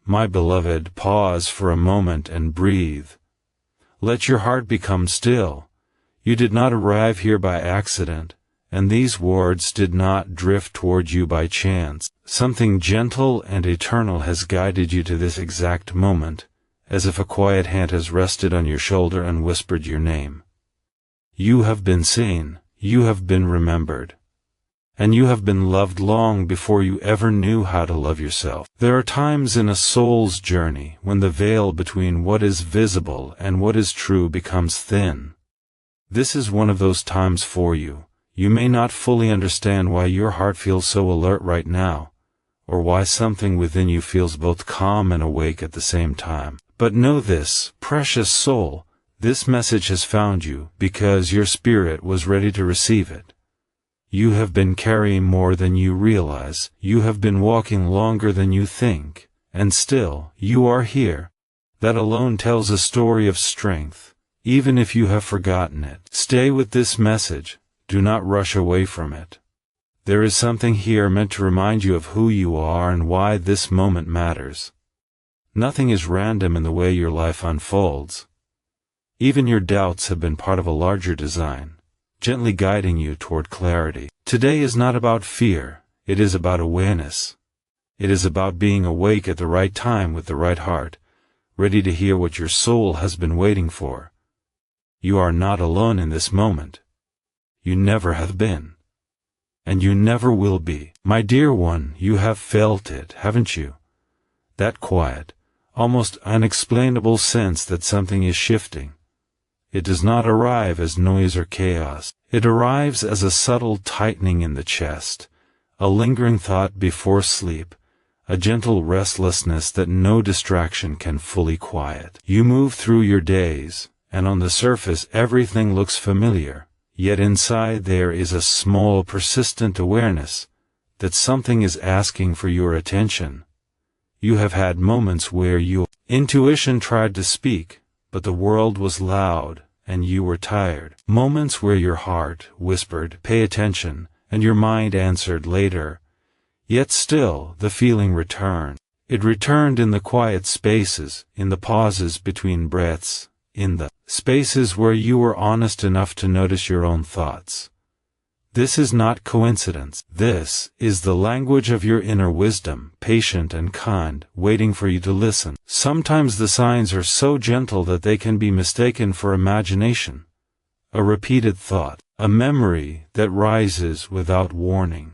My beloved, pause for a moment and breathe. Let your heart become still. You did not arrive here by accident, and these words did not drift toward you by chance. Something gentle and eternal has guided you to this exact moment, as if a quiet hand has rested on your shoulder and whispered your name. You have been seen, you have been remembered, and you have been loved long before you ever knew how to love yourself. There are times in a soul's journey when the veil between what is visible and what is true becomes thin. This is one of those times for you. You may not fully understand why your heart feels so alert right now, or why something within you feels both calm and awake at the same time. But know this, precious soul, this message has found you because your spirit was ready to receive it. You have been carrying more than you realize, you have been walking longer than you think, and still, you are here. That alone tells a story of strength, even if you have forgotten it. Stay with this message, do not rush away from it. There is something here meant to remind you of who you are and why this moment matters. Nothing is random in the way your life unfolds. Even your doubts have been part of a larger design, gently guiding you toward clarity. Today is not about fear, it is about awareness. It is about being awake at the right time with the right heart, ready to hear what your soul has been waiting for. You are not alone in this moment. You never have been. And you never will be. My dear one, you have felt it, haven't you? That quiet, almost unexplainable sense that something is shifting. It does not arrive as noise or chaos. It arrives as a subtle tightening in the chest, a lingering thought before sleep, a gentle restlessness that no distraction can fully quiet. You move through your days, and on the surface everything looks familiar, yet inside there is a small, persistent awareness that something is asking for your attention. You have had moments where your intuition tried to speak, but the world was loud, and you were tired. Moments where your heart whispered, "Pay attention," and your mind answered later. Yet still, the feeling returned. It returned in the quiet spaces, in the pauses between breaths, in the spaces where you were honest enough to notice your own thoughts. This is not coincidence. This is the language of your inner wisdom, patient and kind, waiting for you to listen. Sometimes the signs are so gentle that they can be mistaken for imagination, a repeated thought, a memory that rises without warning,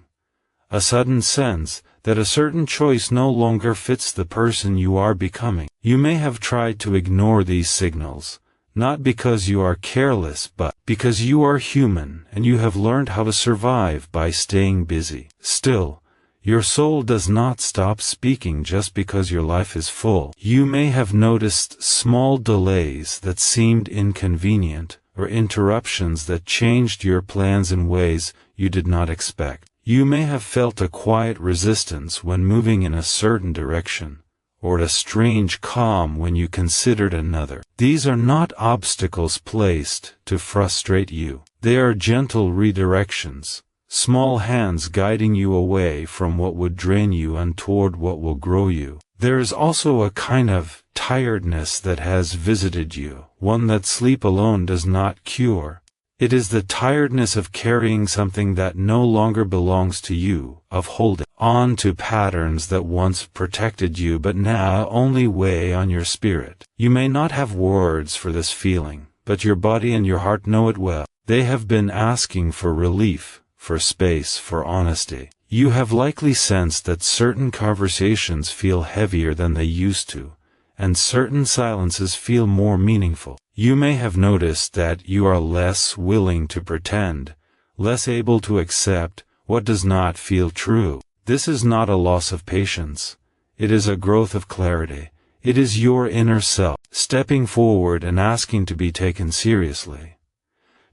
a sudden sense that a certain choice no longer fits the person you are becoming. You may have tried to ignore these signals, not because you are careless but because you are human and you have learned how to survive by staying busy. Still, your soul does not stop speaking just because your life is full. You may have noticed small delays that seemed inconvenient, or interruptions that changed your plans in ways you did not expect. You may have felt a quiet resistance when moving in a certain direction, or a strange calm when you considered another. These are not obstacles placed to frustrate you. They are gentle redirections, small hands guiding you away from what would drain you and toward what will grow you. There is also a kind of tiredness that has visited you, one that sleep alone does not cure. It is the tiredness of carrying something that no longer belongs to you, of holding on to patterns that once protected you but now only weigh on your spirit. You may not have words for this feeling, but your body and your heart know it well. They have been asking for relief, for space, for honesty. You have likely sensed that certain conversations feel heavier than they used to, and certain silences feel more meaningful. You may have noticed that you are less willing to pretend, less able to accept what does not feel true. This is not a loss of patience. It is a growth of clarity. It is your inner self, stepping forward and asking to be taken seriously.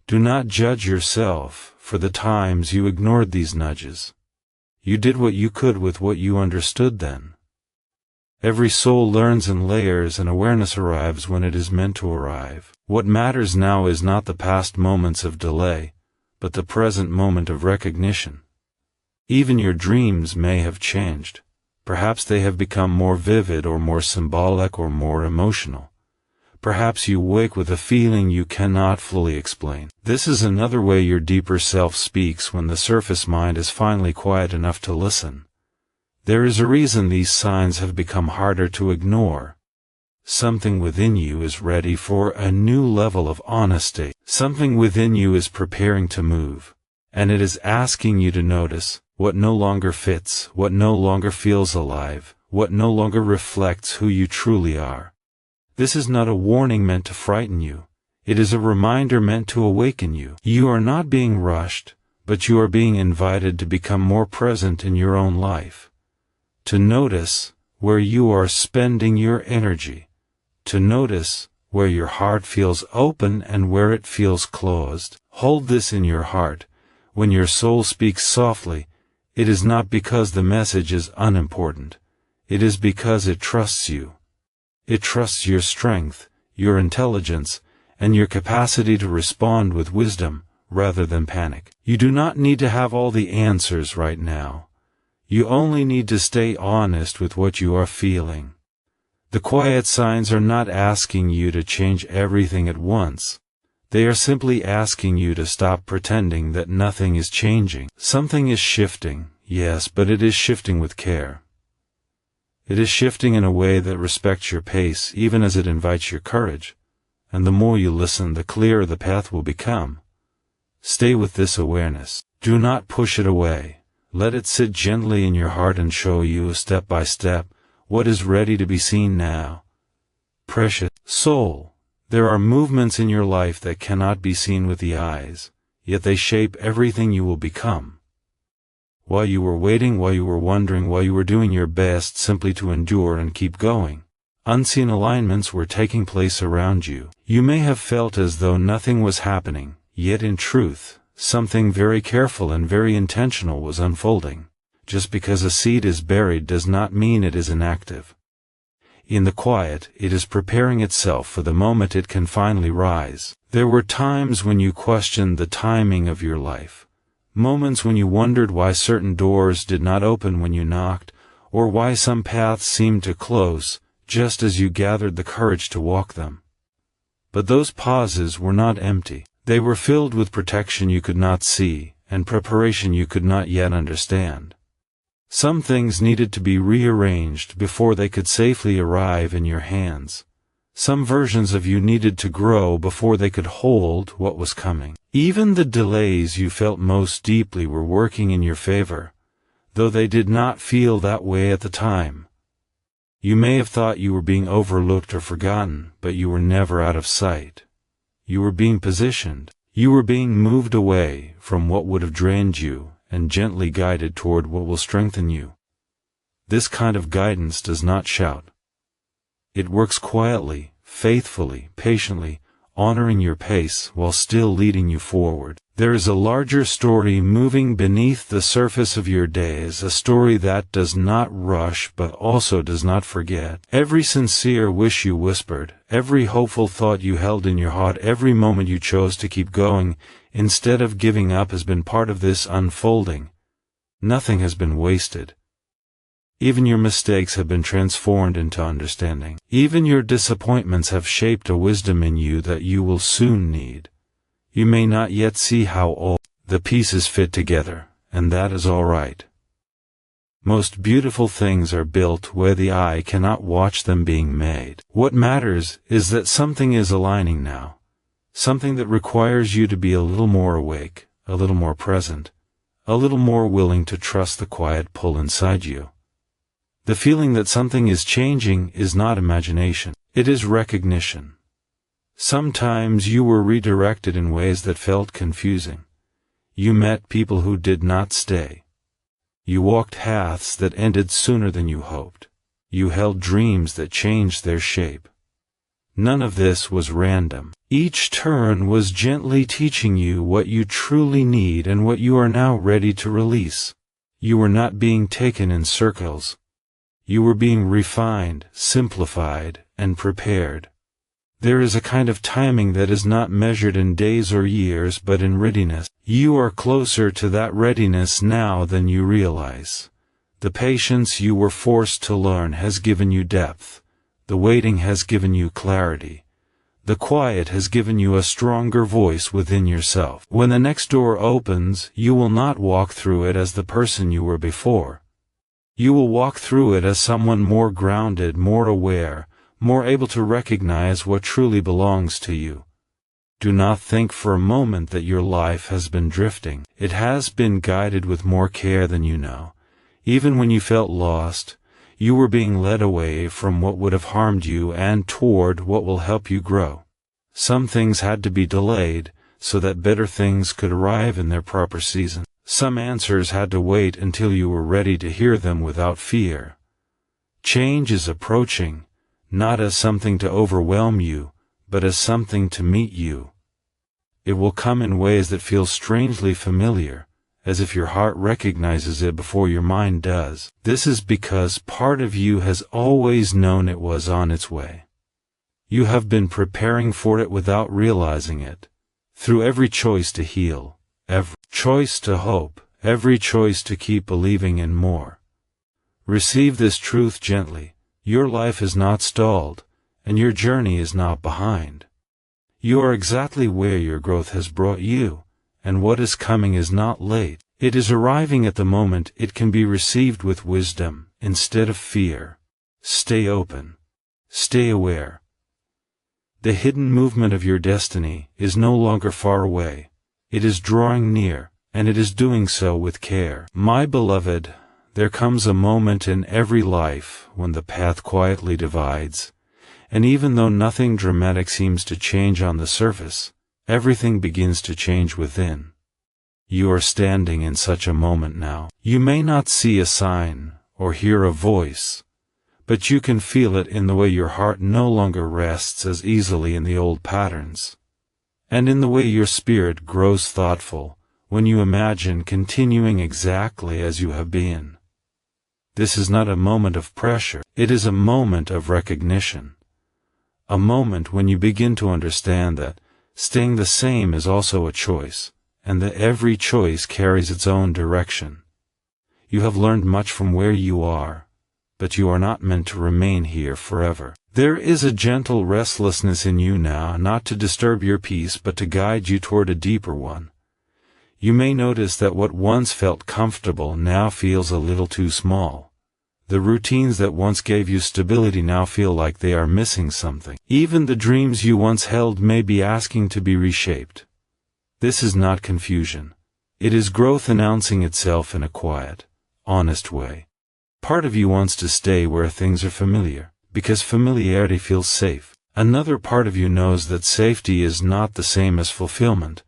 Do not judge yourself for the times you ignored these nudges. You did what you could with what you understood then. Every soul learns in layers, and awareness arrives when it is meant to arrive. What matters now is not the past moments of delay, but the present moment of recognition. Even your dreams may have changed, Perhaps they have become more vivid or more symbolic or more emotional. Perhaps you wake with a feeling you cannot fully explain. This is another way your deeper self speaks when the surface mind is finally quiet enough to listen. There is a reason these signs have become harder to ignore. Something within you is ready for a new level of honesty. Something within you is preparing to move. And it is asking you to notice what no longer fits, what no longer feels alive, what no longer reflects who you truly are. This is not a warning meant to frighten you. It is a reminder meant to awaken you. You are not being rushed, but you are being invited to become more present in your own life. To notice where you are spending your energy. To notice where your heart feels open and where it feels closed. Hold this in your heart. When your soul speaks softly, it is not because the message is unimportant. It is because it trusts you. It trusts your strength, your intelligence, and your capacity to respond with wisdom, rather than panic. You do not need to have all the answers right now. You only need to stay honest with what you are feeling. The quiet signs are not asking you to change everything at once. They are simply asking you to stop pretending that nothing is changing. Something is shifting, yes, but it is shifting with care. It is shifting in a way that respects your pace, even as it invites your courage. And the more you listen, the clearer the path will become. Stay with this awareness. Do not push it away. Let it sit gently in your heart and show you, step by step, what is ready to be seen now. Precious soul, there are movements in your life that cannot be seen with the eyes, yet they shape everything you will become. While you were waiting, while you were wondering, while you were doing your best simply to endure and keep going, unseen alignments were taking place around you. You may have felt as though nothing was happening, yet in truth, something very careful and very intentional was unfolding. Just because a seed is buried does not mean it is inactive. In the quiet, it is preparing itself for the moment it can finally rise. There were times when you questioned the timing of your life. Moments when you wondered why certain doors did not open when you knocked, or why some paths seemed to close, just as you gathered the courage to walk them. But those pauses were not empty. They were filled with protection you could not see, and preparation you could not yet understand. Some things needed to be rearranged before they could safely arrive in your hands. Some versions of you needed to grow before they could hold what was coming. Even the delays you felt most deeply were working in your favor, though they did not feel that way at the time. You may have thought you were being overlooked or forgotten, but you were never out of sight. You were being positioned. You were being moved away from what would have drained you and gently guided toward what will strengthen you. This kind of guidance does not shout. It works quietly, faithfully, patiently, honoring your pace while still leading you forward. There is a larger story moving beneath the surface of your days, a story that does not rush but also does not forget. Every sincere wish you whispered, every hopeful thought you held in your heart, every moment you chose to keep going instead of giving up has been part of this unfolding. Nothing has been wasted. Even your mistakes have been transformed into understanding. Even your disappointments have shaped a wisdom in you that you will soon need. You may not yet see how all the pieces fit together, and that is all right. Most beautiful things are built where the eye cannot watch them being made. What matters is that something is aligning now. Something that requires you to be a little more awake, a little more present, a little more willing to trust the quiet pull inside you. The feeling that something is changing is not imagination. It is recognition. Sometimes you were redirected in ways that felt confusing. You met people who did not stay. You walked paths that ended sooner than you hoped. You held dreams that changed their shape. None of this was random. Each turn was gently teaching you what you truly need and what you are now ready to release. You were not being taken in circles. You were being refined, simplified, and prepared. There is a kind of timing that is not measured in days or years but in readiness. You are closer to that readiness now than you realize. The patience you were forced to learn has given you depth. The waiting has given you clarity. The quiet has given you a stronger voice within yourself. When the next door opens, you will not walk through it as the person you were before. You will walk through it as someone more grounded, more aware, more able to recognize what truly belongs to you. Do not think for a moment that your life has been drifting. It has been guided with more care than you know. Even when you felt lost, you were being led away from what would have harmed you and toward what will help you grow. Some things had to be delayed so that better things could arrive in their proper season. Some answers had to wait until you were ready to hear them without fear. Change is approaching, not as something to overwhelm you, but as something to meet you. It will come in ways that feel strangely familiar, as if your heart recognizes it before your mind does. This is because part of you has always known it was on its way. You have been preparing for it without realizing it, through every choice to heal, every choice to hope, every choice to keep believing in more. Receive this truth gently. Your life is not stalled, and your journey is not behind. You are exactly where your growth has brought you, and what is coming is not late. It is arriving at the moment it can be received with wisdom, instead of fear. Stay open. Stay aware. The hidden movement of your destiny is no longer far away. It is drawing near, and it is doing so with care. My beloved, there comes a moment in every life when the path quietly divides, and even though nothing dramatic seems to change on the surface, everything begins to change within. You are standing in such a moment now. You may not see a sign or hear a voice, but you can feel it in the way your heart no longer rests as easily in the old patterns, and in the way your spirit grows thoughtful when you imagine continuing exactly as you have been. This is not a moment of pressure, it is a moment of recognition. A moment when you begin to understand that staying the same is also a choice, and that every choice carries its own direction. You have learned much from where you are, but you are not meant to remain here forever. There is a gentle restlessness in you now, not to disturb your peace but to guide you toward a deeper one. You may notice that what once felt comfortable now feels a little too small. The routines that once gave you stability now feel like they are missing something. Even the dreams you once held may be asking to be reshaped. This is not confusion. It is growth announcing itself in a quiet, honest way. Part of you wants to stay where things are familiar, because familiarity feels safe. Another part of you knows that safety is not the same as fulfillment.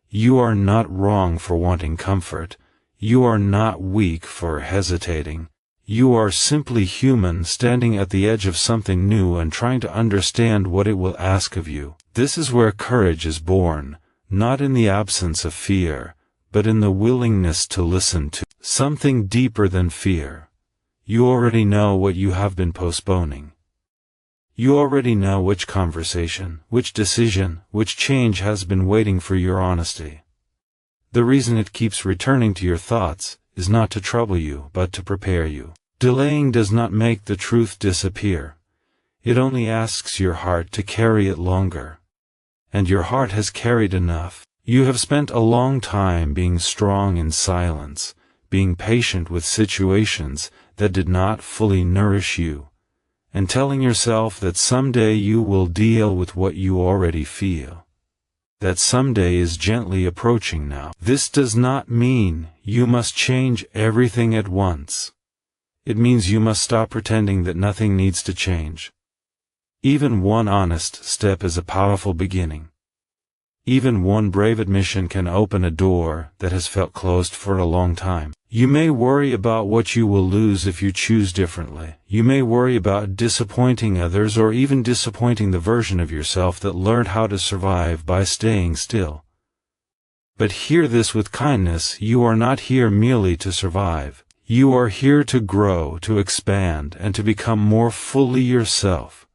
You are not wrong for wanting comfort. You are not weak for hesitating. You are simply human, standing at the edge of something new and trying to understand what it will ask of you. This is where courage is born, not in the absence of fear, but in the willingness to listen to something deeper than fear. You already know what you have been postponing. You already know which conversation, which decision, which change has been waiting for your honesty. The reason it keeps returning to your thoughts is not to trouble you, but to prepare you. Delaying does not make the truth disappear. It only asks your heart to carry it longer. And your heart has carried enough. You have spent a long time being strong in silence, being patient with situations that did not fully nourish you, and telling yourself that someday you will deal with what you already feel. That someday is gently approaching now. This does not mean you must change everything at once. It means you must stop pretending that nothing needs to change. Even one honest step is a powerful beginning. Even one brave admission can open a door that has felt closed for a long time. You may worry about what you will lose if you choose differently. You may worry about disappointing others or even disappointing the version of yourself that learned how to survive by staying still. But hear this with kindness: you are not here merely to survive. You are here to grow, to expand, and to become more fully yourself.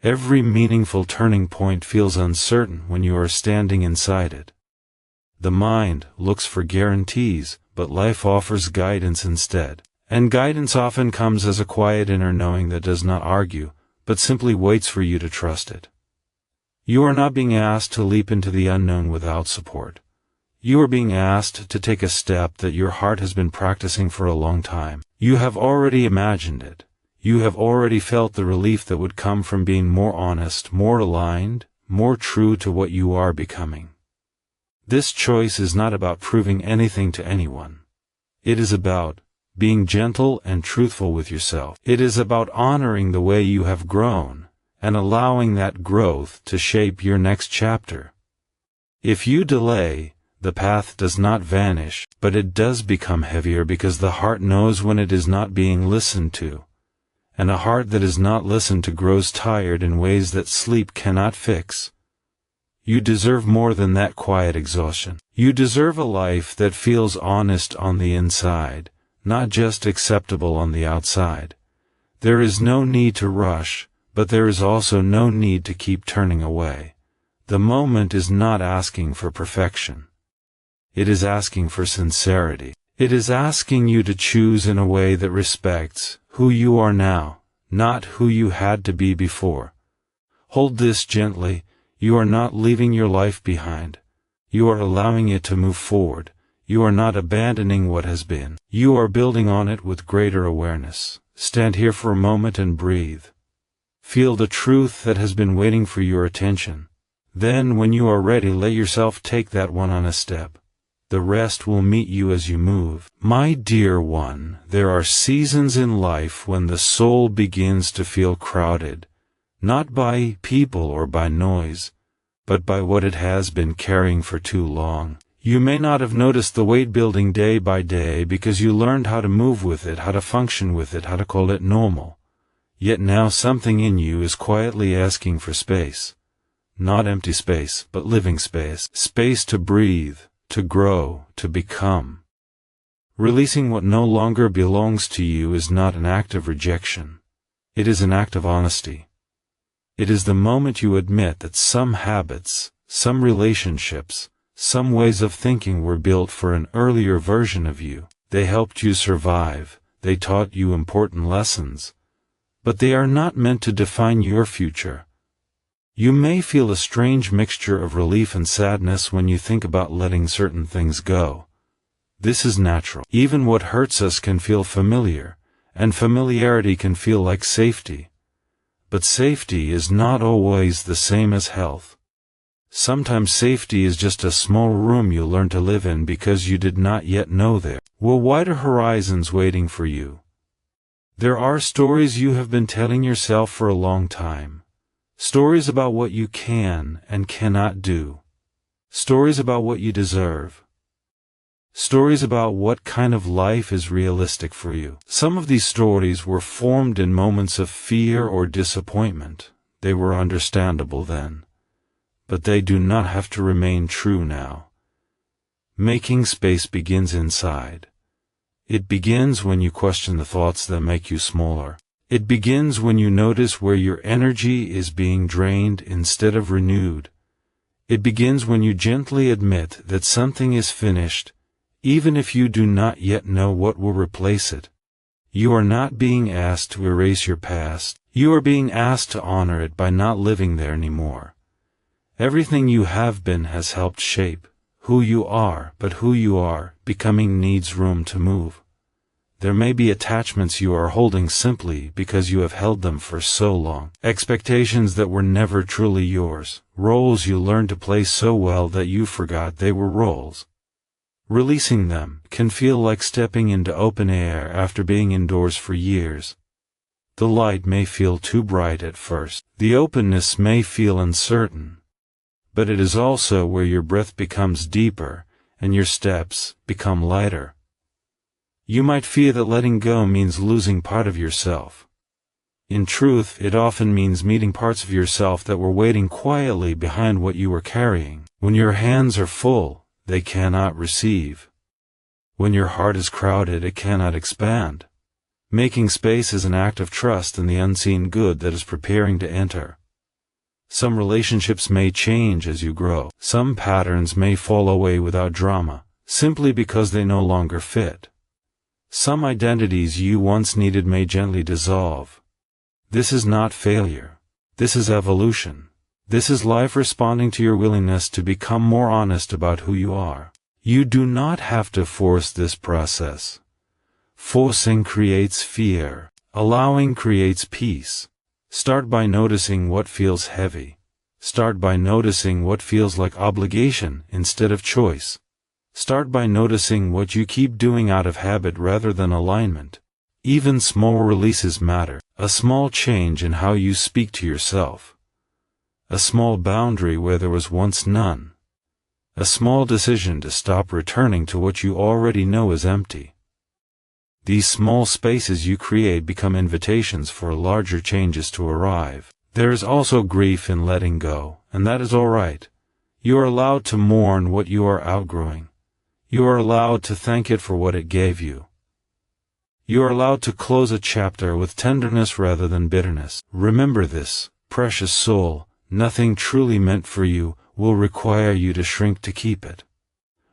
Every meaningful turning point feels uncertain when you are standing inside it. The mind looks for guarantees, but life offers guidance instead. And guidance often comes as a quiet inner knowing that does not argue, but simply waits for you to trust it. You are not being asked to leap into the unknown without support. You are being asked to take a step that your heart has been practicing for a long time. You have already imagined it. You have already felt the relief that would come from being more honest, more aligned, more true to what you are becoming. This choice is not about proving anything to anyone. It is about being gentle and truthful with yourself. It is about honoring the way you have grown, and allowing that growth to shape your next chapter. If you delay, the path does not vanish, but it does become heavier because the heart knows when it is not being listened to. And a heart that is not listened to grows tired in ways that sleep cannot fix. You deserve more than that quiet exhaustion. You deserve a life that feels honest on the inside, not just acceptable on the outside. There is no need to rush, but there is also no need to keep turning away. The moment is not asking for perfection. It is asking for sincerity. It is asking you to choose in a way that respects who you are now, not who you had to be before. Hold this gently. You are not leaving your life behind. You are allowing it to move forward. You are not abandoning what has been. You are building on it with greater awareness. Stand here for a moment and breathe. Feel the truth that has been waiting for your attention. Then, when you are ready, let yourself take that one honest step. The rest will meet you as you move. My dear one, there are seasons in life when the soul begins to feel crowded, not by people or by noise, but by what it has been carrying for too long. You may not have noticed the weight building day by day because you learned how to move with it, how to function with it, how to call it normal. Yet now something in you is quietly asking for space. Not empty space, but living space. Space to breathe, to grow, to become. Releasing what no longer belongs to you is not an act of rejection. It is an act of honesty. It is the moment you admit that some habits, some relationships, some ways of thinking were built for an earlier version of you. They helped you survive, they taught you important lessons, but they are not meant to define your future. You may feel a strange mixture of relief and sadness when you think about letting certain things go. This is natural. Even what hurts us can feel familiar, and familiarity can feel like safety. But safety is not always the same as health. Sometimes safety is just a small room you learn to live in because you did not yet know there were wider horizons waiting for you. There are stories you have been telling yourself for a long time. Stories about what you can and cannot do. Stories about what you deserve. Stories about what kind of life is realistic for you. Some of these stories were formed in moments of fear or disappointment. They were understandable then. But they do not have to remain true now. Making space begins inside. It begins when you question the thoughts that make you smaller. It begins when you notice where your energy is being drained instead of renewed. It begins when you gently admit that something is finished, even if you do not yet know what will replace it. You are not being asked to erase your past. You are being asked to honor it by not living there anymore. Everything you have been has helped shape who you are, but who you are becoming needs room to move. There may be attachments you are holding simply because you have held them for so long. Expectations that were never truly yours. Roles you learned to play so well that you forgot they were roles. Releasing them can feel like stepping into open air after being indoors for years. The light may feel too bright at first. The openness may feel uncertain. But it is also where your breath becomes deeper and your steps become lighter. You might fear that letting go means losing part of yourself. In truth, it often means meeting parts of yourself that were waiting quietly behind what you were carrying. When your hands are full, they cannot receive. When your heart is crowded, it cannot expand. Making space is an act of trust in the unseen good that is preparing to enter. Some relationships may change as you grow. Some patterns may fall away without drama, simply because they no longer fit. Some identities you once needed may gently dissolve. This is not failure. This is evolution. This is life responding to your willingness to become more honest about who you are. You do not have to force this process. Forcing creates fear. Allowing creates peace. Start by noticing what feels heavy. Start by noticing what feels like obligation instead of choice. Start by noticing what you keep doing out of habit rather than alignment. Even small releases matter. A small change in how you speak to yourself. A small boundary where there was once none. A small decision to stop returning to what you already know is empty. These small spaces you create become invitations for larger changes to arrive. There is also grief in letting go, and that is all right. You are allowed to mourn what you are outgrowing. You are allowed to thank it for what it gave you. You are allowed to close a chapter with tenderness rather than bitterness. Remember this, precious soul, nothing truly meant for you will require you to shrink to keep it.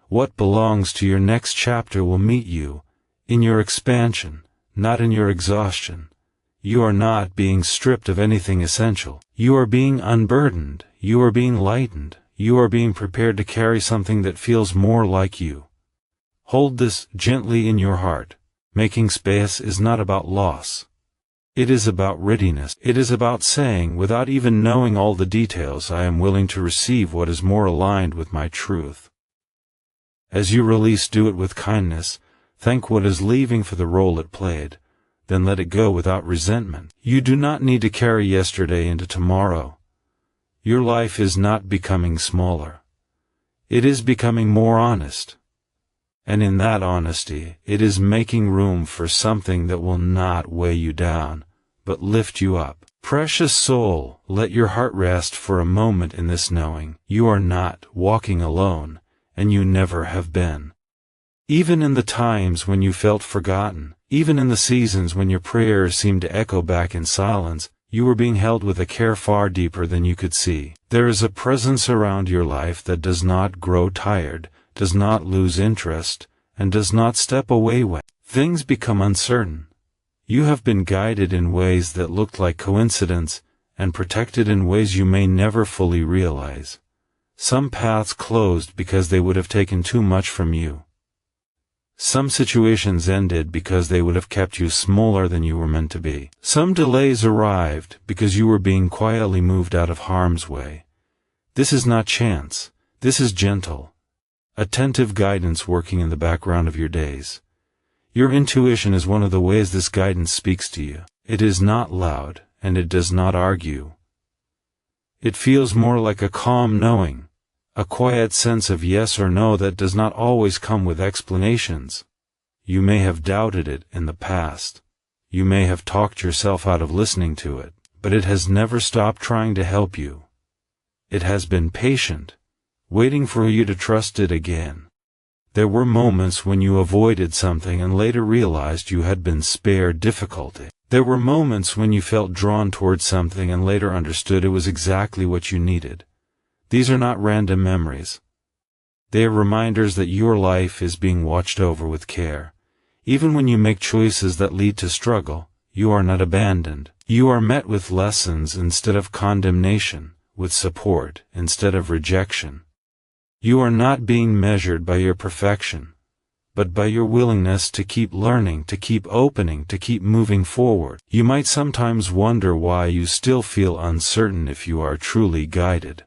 What belongs to your next chapter will meet you in your expansion, not in your exhaustion. You are not being stripped of anything essential. You are being unburdened. You are being lightened. You are being prepared to carry something that feels more like you. Hold this gently in your heart. Making space is not about loss. It is about readiness. It is about saying, without even knowing all the details, I am willing to receive what is more aligned with my truth. As you release, do it with kindness. Thank what is leaving for the role it played. Then let it go without resentment. You do not need to carry yesterday into tomorrow. Your life is not becoming smaller. It is becoming more honest. And in that honesty, it is making room for something that will not weigh you down, but lift you up. Precious soul, let your heart rest for a moment in this knowing. You are not walking alone, and you never have been. Even in the times when you felt forgotten, even in the seasons when your prayers seemed to echo back in silence, you were being held with a care far deeper than you could see. There is a presence around your life that does not grow tired, does not lose interest, and does not step away when things become uncertain. You have been guided in ways that looked like coincidence, and protected in ways you may never fully realize. Some paths closed because they would have taken too much from you. Some situations ended because they would have kept you smaller than you were meant to be. Some delays arrived because you were being quietly moved out of harm's way. This is not chance. This is gentle, attentive guidance working in the background of your days. Your intuition is one of the ways this guidance speaks to you. It is not loud, and it does not argue. It feels more like a calm knowing, a quiet sense of yes or no that does not always come with explanations. You may have doubted it in the past. You may have talked yourself out of listening to it, but it has never stopped trying to help you. It has been patient, waiting for you to trust it again. There were moments when you avoided something and later realized you had been spared difficulty. There were moments when you felt drawn towards something and later understood it was exactly what you needed. These are not random memories. They are reminders that your life is being watched over with care. Even when you make choices that lead to struggle, you are not abandoned. You are met with lessons instead of condemnation, with support instead of rejection. You are not being measured by your perfection, but by your willingness to keep learning, to keep opening, to keep moving forward. You might sometimes wonder why you still feel uncertain if you are truly guided.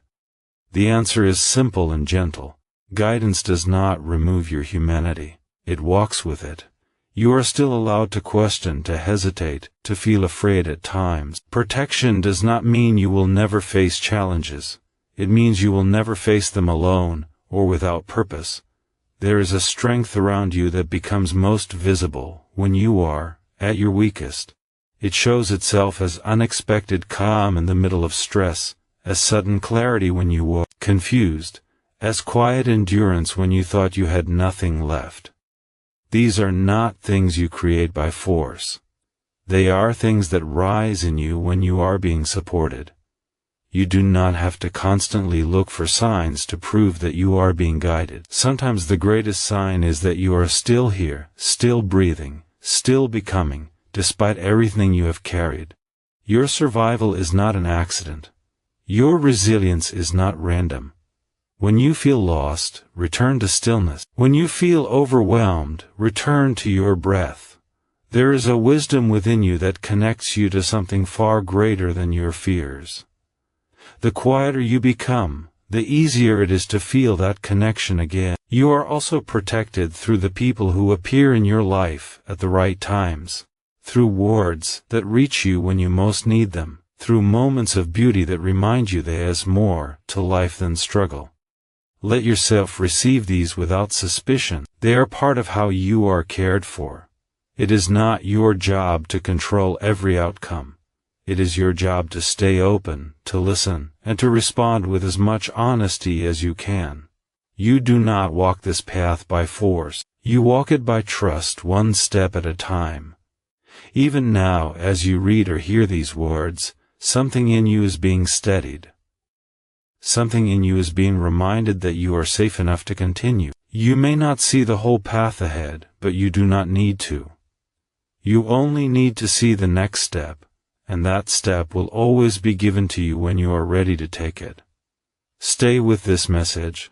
The answer is simple and gentle. Guidance does not remove your humanity. It walks with it. You are still allowed to question, to hesitate, to feel afraid at times. Protection does not mean you will never face challenges. It means you will never face them alone, or without purpose. There is a strength around you that becomes most visible when you are at your weakest. It shows itself as unexpected calm in the middle of stress, as sudden clarity when you were confused, as quiet endurance when you thought you had nothing left. These are not things you create by force. They are things that rise in you when you are being supported. You do not have to constantly look for signs to prove that you are being guided. Sometimes the greatest sign is that you are still here, still breathing, still becoming, despite everything you have carried. Your survival is not an accident. Your resilience is not random. When you feel lost, return to stillness. When you feel overwhelmed, return to your breath. There is a wisdom within you that connects you to something far greater than your fears. The quieter you become, the easier it is to feel that connection again. You are also protected through the people who appear in your life at the right times, through words that reach you when you most need them, through moments of beauty that remind you there is more to life than struggle. Let yourself receive these without suspicion. They are part of how you are cared for. It is not your job to control every outcome. It is your job to stay open, to listen, and to respond with as much honesty as you can. You do not walk this path by force. You walk it by trust, one step at a time. Even now, as you read or hear these words, something in you is being steadied. Something in you is being reminded that you are safe enough to continue. You may not see the whole path ahead, but you do not need to. You only need to see the next step, and that step will always be given to you when you are ready to take it. Stay with this message.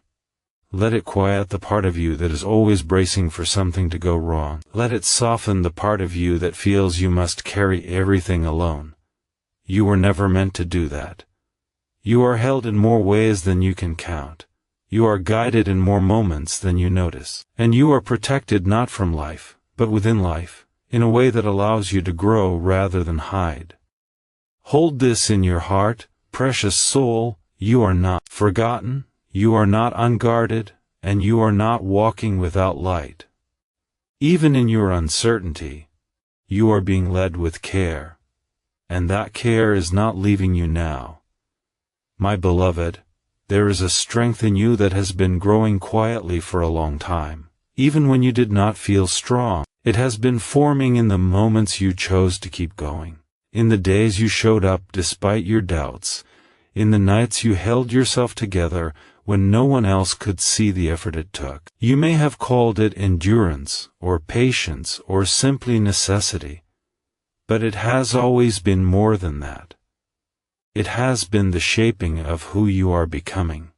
Let it quiet the part of you that is always bracing for something to go wrong. Let it soften the part of you that feels you must carry everything alone. You were never meant to do that. You are held in more ways than you can count. You are guided in more moments than you notice. And you are protected not from life, but within life, in a way that allows you to grow rather than hide. Hold this in your heart, precious soul. You are not forgotten, you are not unguarded, and you are not walking without light. Even in your uncertainty, you are being led with care. And that care is not leaving you now. My beloved, there is a strength in you that has been growing quietly for a long time. Even when you did not feel strong, it has been forming in the moments you chose to keep going. In the days you showed up despite your doubts, in the nights you held yourself together when no one else could see the effort it took. You may have called it endurance, or patience, or simply necessity, but it has always been more than that. It has been the shaping of who you are becoming.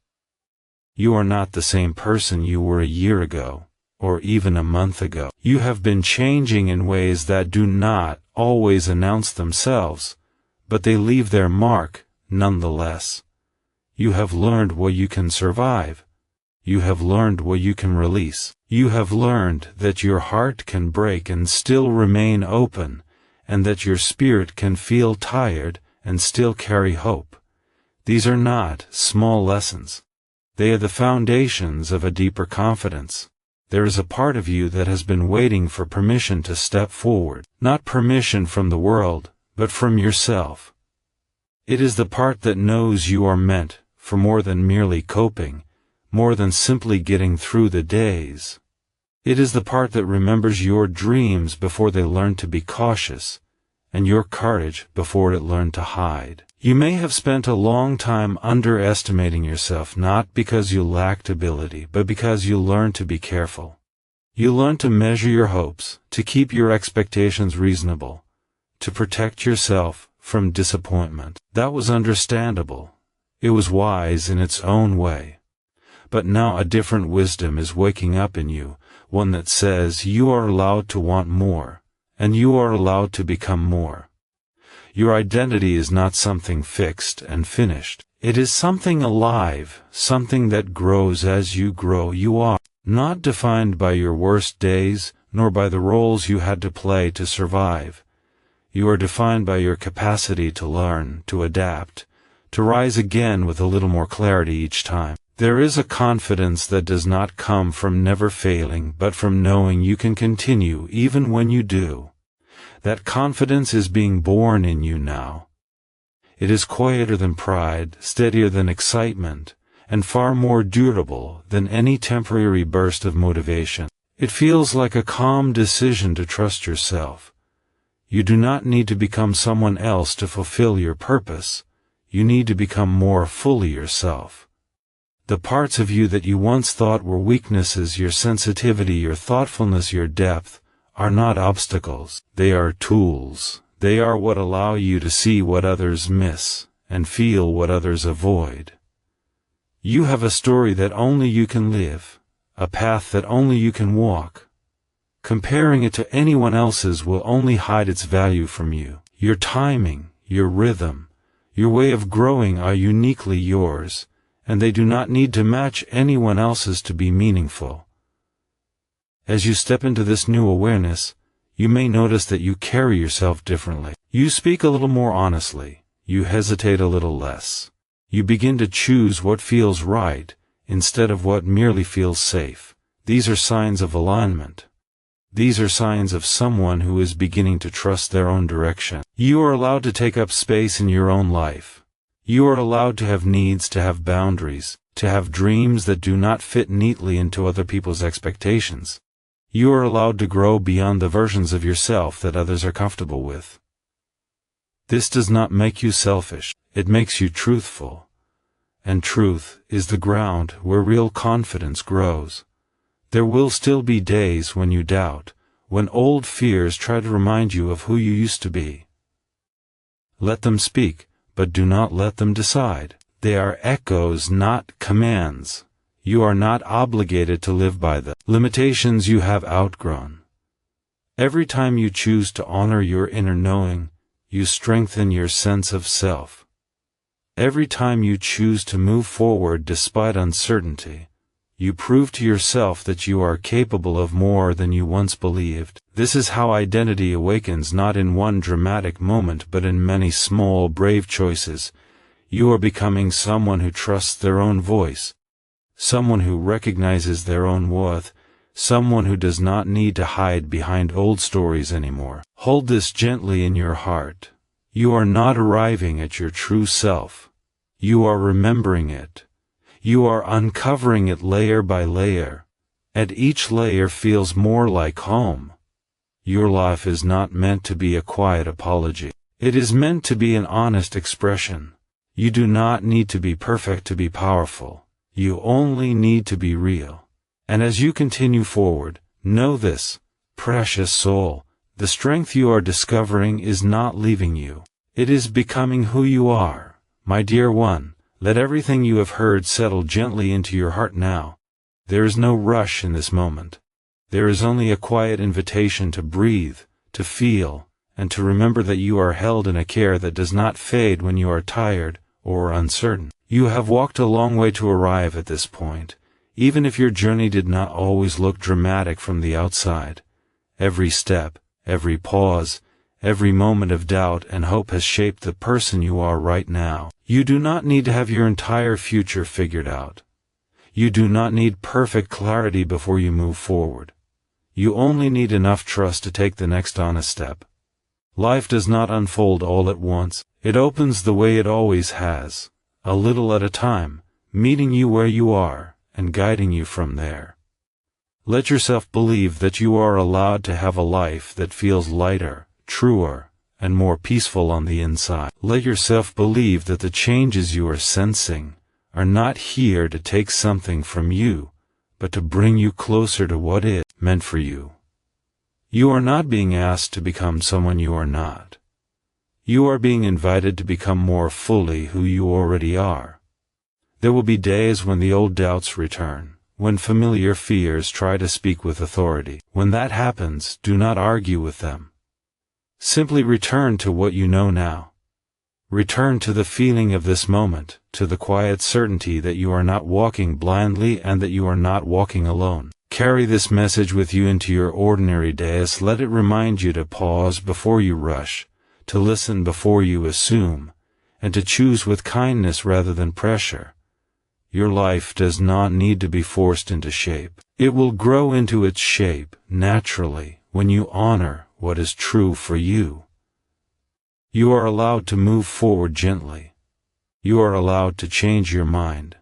You are not the same person you were a year ago, or even a month ago. You have been changing in ways that do not always announce themselves, but they leave their mark, nonetheless. You have learned what you can survive. You have learned what you can release. You have learned that your heart can break and still remain open, and that your spirit can feel tired and still carry hope. These are not small lessons. They are the foundations of a deeper confidence. There is a part of you that has been waiting for permission to step forward. Not permission from the world, but from yourself. It is the part that knows you are meant for more than merely coping, more than simply getting through the days. It is the part that remembers your dreams before they learn to be cautious, and your courage before it learned to hide. You may have spent a long time underestimating yourself, not because you lacked ability, but because you learned to be careful. You learned to measure your hopes, to keep your expectations reasonable, to protect yourself from disappointment. That was understandable. It was wise in its own way. But now a different wisdom is waking up in you, one that says you are allowed to want more, and you are allowed to become more. Your identity is not something fixed and finished. It is something alive, something that grows as you grow. You are not defined by your worst days, nor by the roles you had to play to survive. You are defined by your capacity to learn, to adapt, to rise again with a little more clarity each time. There is a confidence that does not come from never failing, but from knowing you can continue even when you do. That confidence is being born in you now. It is quieter than pride, steadier than excitement, and far more durable than any temporary burst of motivation. It feels like a calm decision to trust yourself. You do not need to become someone else to fulfill your purpose. you need to become more fully yourself. The parts of you that you once thought were weaknesses, your sensitivity, your thoughtfulness, your depth, are not obstacles. They are tools. They are what allow you to see what others miss, and feel what others avoid. You have a story that only you can live, a path that only you can walk. Comparing it to anyone else's will only hide its value from you. Your timing, your rhythm, your way of growing are uniquely yours, and they do not need to match anyone else's to be meaningful. As you step into this new awareness, you may notice that you carry yourself differently. You speak a little more honestly. You hesitate a little less. You begin to choose what feels right, instead of what merely feels safe. These are signs of alignment. These are signs of someone who is beginning to trust their own direction. You are allowed to take up space in your own life. You are allowed to have needs, to have boundaries, to have dreams that do not fit neatly into other people's expectations. You are allowed to grow beyond the versions of yourself that others are comfortable with. This does not make you selfish, it makes you truthful. And truth is the ground where real confidence grows. There will still be days when you doubt, when old fears try to remind you of who you used to be. Let them speak, but do not let them decide. They are echoes, not commands. You are not obligated to live by the limitations you have outgrown. Every time you choose to honor your inner knowing, you strengthen your sense of self. Every time you choose to move forward despite uncertainty, you prove to yourself that you are capable of more than you once believed. This is how identity awakens, not in one dramatic moment but in many small, brave choices. You are becoming someone who trusts their own voice, someone who recognizes their own worth, someone who does not need to hide behind old stories anymore. Hold this gently in your heart. You are not arriving at your true self. You are remembering it. You are uncovering it layer by layer, and each layer feels more like home. Your life is not meant to be a quiet apology. It is meant to be an honest expression. You do not need to be perfect to be powerful. You only need to be real. And as you continue forward, know this, precious soul, the strength you are discovering is not leaving you. It is becoming who you are. My dear one, let everything you have heard settle gently into your heart now. There is no rush in this moment. There is only a quiet invitation to breathe, to feel, and to remember that you are held in a care that does not fade when you are tired or uncertain. You have walked a long way to arrive at this point, even if your journey did not always look dramatic from the outside. Every step, every pause, every moment of doubt and hope has shaped the person you are right now. You do not need to have your entire future figured out. You do not need perfect clarity before you move forward. You only need enough trust to take the next honest step. Life does not unfold all at once. It opens the way it always has, a little at a time, meeting you where you are and guiding you from there. Let yourself believe that you are allowed to have a life that feels lighter, truer, and more peaceful on the inside. Let yourself believe that the changes you are sensing are not here to take something from you, but to bring you closer to what is meant for you. You are not being asked to become someone you are not. You are being invited to become more fully who you already are. There will be days when the old doubts return, when familiar fears try to speak with authority. When that happens, do not argue with them. Simply return to what you know now. Return to the feeling of this moment, to the quiet certainty that you are not walking blindly and that you are not walking alone. Carry this message with you into your ordinary days. Let it remind you to pause before you rush, to listen before you assume, and to choose with kindness rather than pressure. Your life does not need to be forced into shape. It will grow into its shape naturally when you honor what is true for you. You are allowed to move forward gently. You are allowed to change your mind.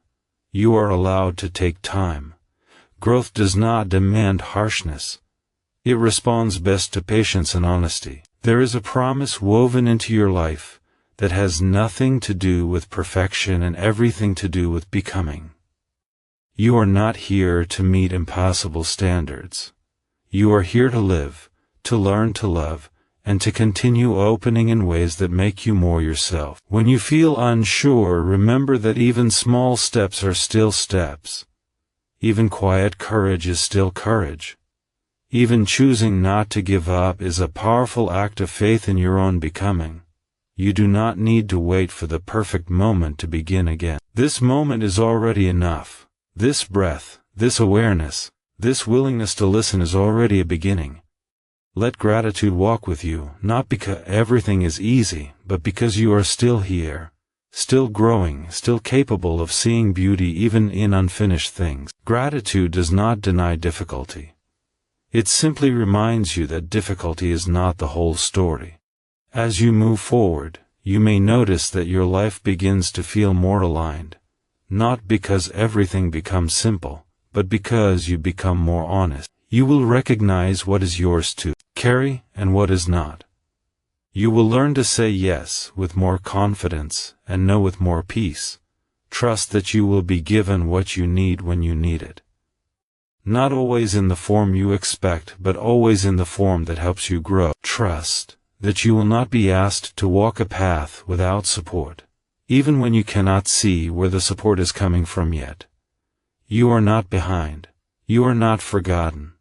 You are allowed to take time. Growth does not demand harshness. It responds best to patience and honesty. There is a promise woven into your life that has nothing to do with perfection and everything to do with becoming. You are not here to meet impossible standards. You are here to live, to learn to love, and to continue opening in ways that make you more yourself. When you feel unsure, remember that even small steps are still steps. Even quiet courage is still courage. Even choosing not to give up is a powerful act of faith in your own becoming. You do not need to wait for the perfect moment to begin again. This moment is already enough. This breath, this awareness, this willingness to listen is already a beginning. Let gratitude walk with you, not because everything is easy, but because you are still here, still growing, still capable of seeing beauty even in unfinished things. Gratitude does not deny difficulty. It simply reminds you that difficulty is not the whole story. As you move forward, you may notice that your life begins to feel more aligned, not because everything becomes simple, but because you become more honest. You will recognize what is yours to carry and what is not. You will learn to say yes with more confidence and no with more peace. Trust that you will be given what you need when you need it. Not always in the form you expect, but always in the form that helps you grow. Trust that you will not be asked to walk a path without support, even when you cannot see where the support is coming from yet. You are not behind. You are not forgotten.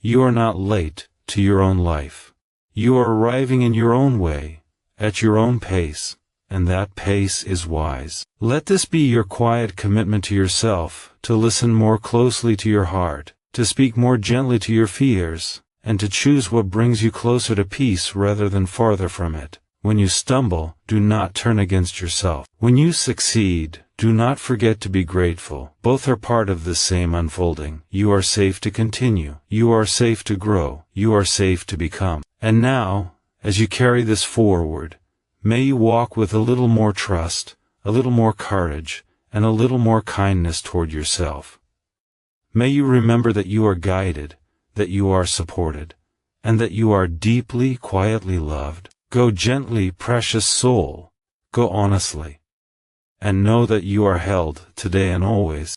You are not late to your own life. You are arriving in your own way, at your own pace, and that pace is wise. Let this be your quiet commitment to yourself, to listen more closely to your heart, to speak more gently to your fears, and to choose what brings you closer to peace rather than farther from it. When you stumble, do not turn against yourself. When you succeed, do not forget to be grateful. Both are part of the same unfolding. You are safe to continue. You are safe to grow. You are safe to become. And now, as you carry this forward, may you walk with a little more trust, a little more courage, and a little more kindness toward yourself. May you remember that you are guided, that you are supported, and that you are deeply, quietly loved. Go gently, precious soul. Go honestly. And know that you are held, today and always.